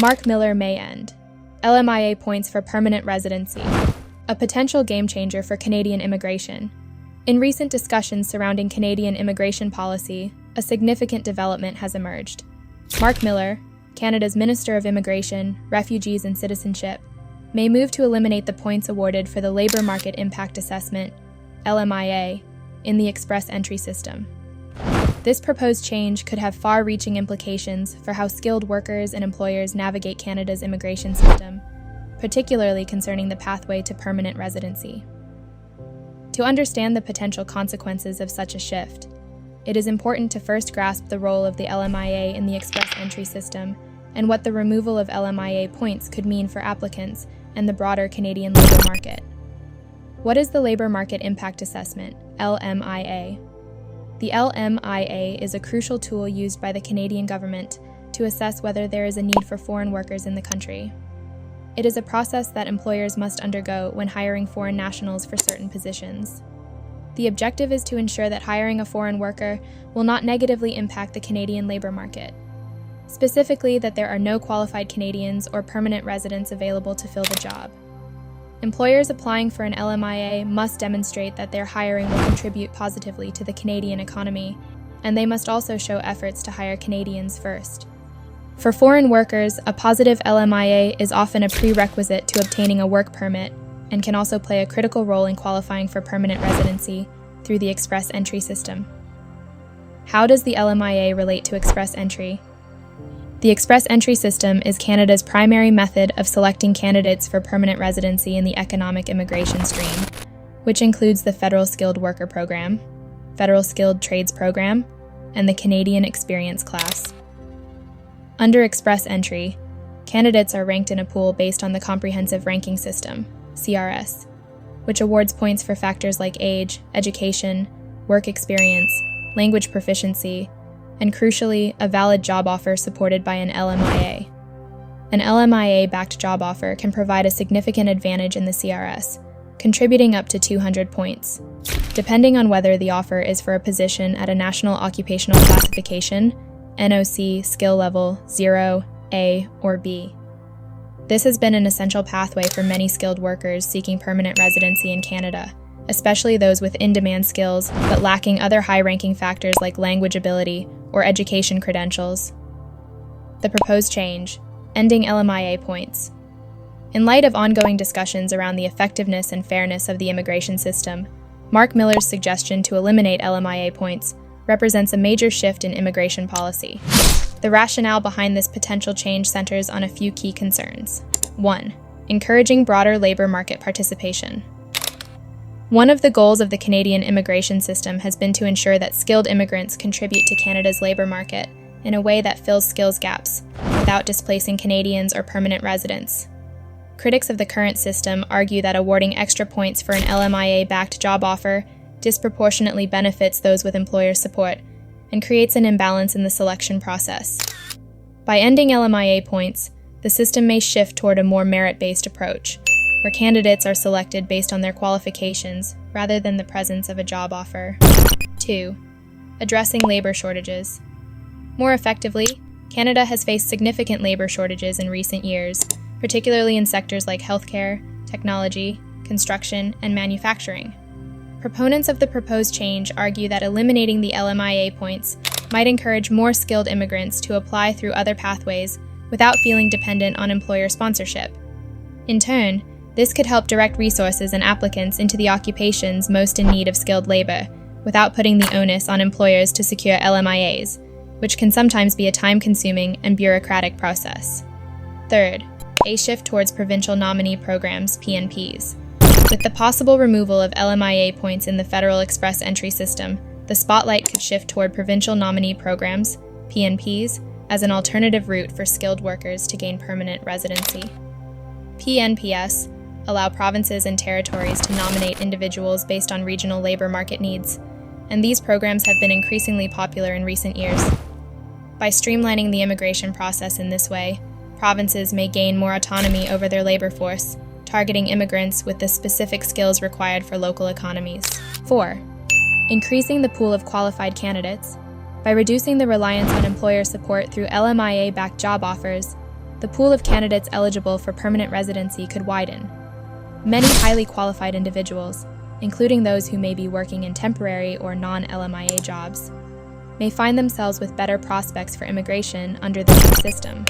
Marc Miller may end. LMIA points for permanent residency, a potential game changer for Canadian immigration. In recent discussions surrounding Canadian immigration policy, a significant development has emerged. Marc Miller, Canada's Minister of Immigration, Refugees and Citizenship, may move to eliminate the points awarded for the Labour Market Impact Assessment, LMIA, in the express entry system. This proposed change could have far-reaching implications for how skilled workers and employers navigate Canada's immigration system, particularly concerning the pathway to permanent residency. To understand the potential consequences of such a shift, it is important to first grasp the role of the LMIA in the express entry system and what the removal of LMIA points could mean for applicants and the broader Canadian labour market. What is the Labour Market Impact Assessment, LMIA? The LMIA is a crucial tool used by the Canadian government to assess whether there is a need for foreign workers in the country. It is a process that employers must undergo when hiring foreign nationals for certain positions. The objective is to ensure that hiring a foreign worker will not negatively impact the Canadian labour market. Specifically, that there are no qualified Canadians or permanent residents available to fill the job. Employers applying for an LMIA must demonstrate that their hiring will contribute positively to the Canadian economy, and they must also show efforts to hire Canadians first. For foreign workers, a positive LMIA is often a prerequisite to obtaining a work permit and can also play a critical role in qualifying for permanent residency through the express entry system. How does the LMIA relate to express entry? The express entry system is Canada's primary method of selecting candidates for permanent residency in the economic immigration stream, which includes the Federal Skilled Worker Program, Federal Skilled Trades Program, and the Canadian Experience Class. Under express entry, candidates are ranked in a pool based on the Comprehensive Ranking System, CRS, which awards points for factors like age, education, work experience, language proficiency, and crucially, a valid job offer supported by an LMIA. An LMIA-backed job offer can provide a significant advantage in the CRS, contributing up to 200 points, depending on whether the offer is for a position at a National Occupational Classification, NOC skill level 0, A, or B. This has been an essential pathway for many skilled workers seeking permanent residency in Canada, especially those with in-demand skills but lacking other high-ranking factors like language ability or education credentials. The proposed change, ending LMIA points. In light of ongoing discussions around the effectiveness and fairness of the immigration system, Marc Miller's suggestion to eliminate LMIA points represents a major shift in immigration policy. The rationale behind this potential change centers on a few key concerns. 1. Encouraging broader labour market participation. One of the goals of the Canadian immigration system has been to ensure that skilled immigrants contribute to Canada's labour market in a way that fills skills gaps, without displacing Canadians or permanent residents. Critics of the current system argue that awarding extra points for an LMIA-backed job offer disproportionately benefits those with employer support and creates an imbalance in the selection process. By ending LMIA points, the system may shift toward a more merit-based approach, where candidates are selected based on their qualifications rather than the presence of a job offer. 2. Addressing labour shortages. More effectively, Canada has faced significant labour shortages in recent years, particularly in sectors like healthcare, technology, construction, and manufacturing. Proponents of the proposed change argue that eliminating the LMIA points might encourage more skilled immigrants to apply through other pathways without feeling dependent on employer sponsorship. In turn, this could help direct resources and applicants into the occupations most in need of skilled labour, without putting the onus on employers to secure LMIAs, which can sometimes be a time-consuming and bureaucratic process. Third, a shift towards provincial nominee programs, PNPs. With the possible removal of LMIA points in the Federal Express Entry system, the spotlight could shift toward provincial nominee programs, PNPs, as an alternative route for skilled workers to gain permanent residency. PNPS allow provinces and territories to nominate individuals based on regional labour market needs, and these programs have been increasingly popular in recent years. By streamlining the immigration process in this way, provinces may gain more autonomy over their labour force, targeting immigrants with the specific skills required for local economies. 4. Increasing the pool of qualified candidates. By reducing the reliance on employer support through LMIA-backed job offers, the pool of candidates eligible for permanent residency could widen. Many highly qualified individuals, including those who may be working in temporary or non-LMIA jobs, may find themselves with better prospects for immigration under the new system.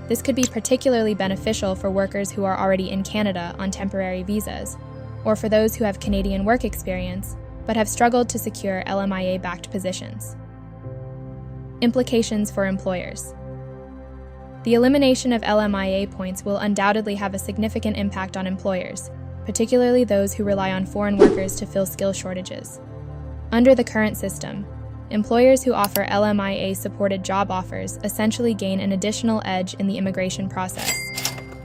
This could be particularly beneficial for workers who are already in Canada on temporary visas, or for those who have Canadian work experience but have struggled to secure LMIA-backed positions. Implications for employers. The elimination of LMIA points will undoubtedly have a significant impact on employers, particularly those who rely on foreign workers to fill skill shortages. Under the current system, employers who offer LMIA-supported job offers essentially gain an additional edge in the immigration process,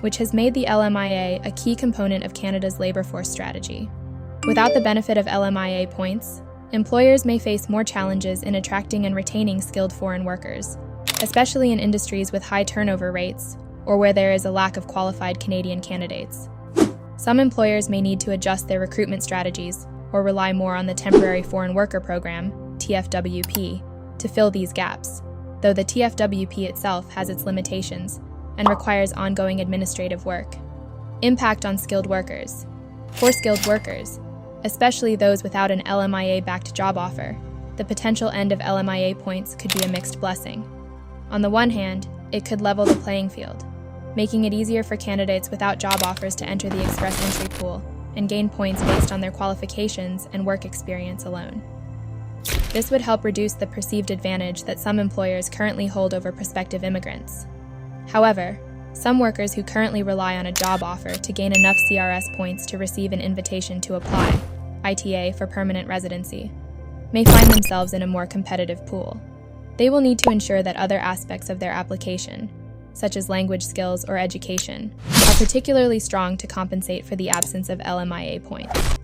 which has made the LMIA a key component of Canada's labor force strategy. Without the benefit of LMIA points, employers may face more challenges in attracting and retaining skilled foreign workers, especially in industries with high turnover rates or where there is a lack of qualified Canadian candidates. Some employers may need to adjust their recruitment strategies or rely more on the Temporary Foreign Worker Program, TFWP, to fill these gaps, though the TFWP itself has its limitations and requires ongoing administrative work. Impact on skilled workers. For skilled workers, especially those without an LMIA-backed job offer, the potential end of LMIA points could be a mixed blessing. On the one hand, it could level the playing field, making it easier for candidates without job offers to enter the express entry pool and gain points based on their qualifications and work experience alone. This would help reduce the perceived advantage that some employers currently hold over prospective immigrants. However, some workers who currently rely on a job offer to gain enough CRS points to receive an invitation to apply, ITA, for permanent residency, may find themselves in a more competitive pool. They will need to ensure that other aspects of their application, such as language skills or education, are particularly strong to compensate for the absence of LMIA points.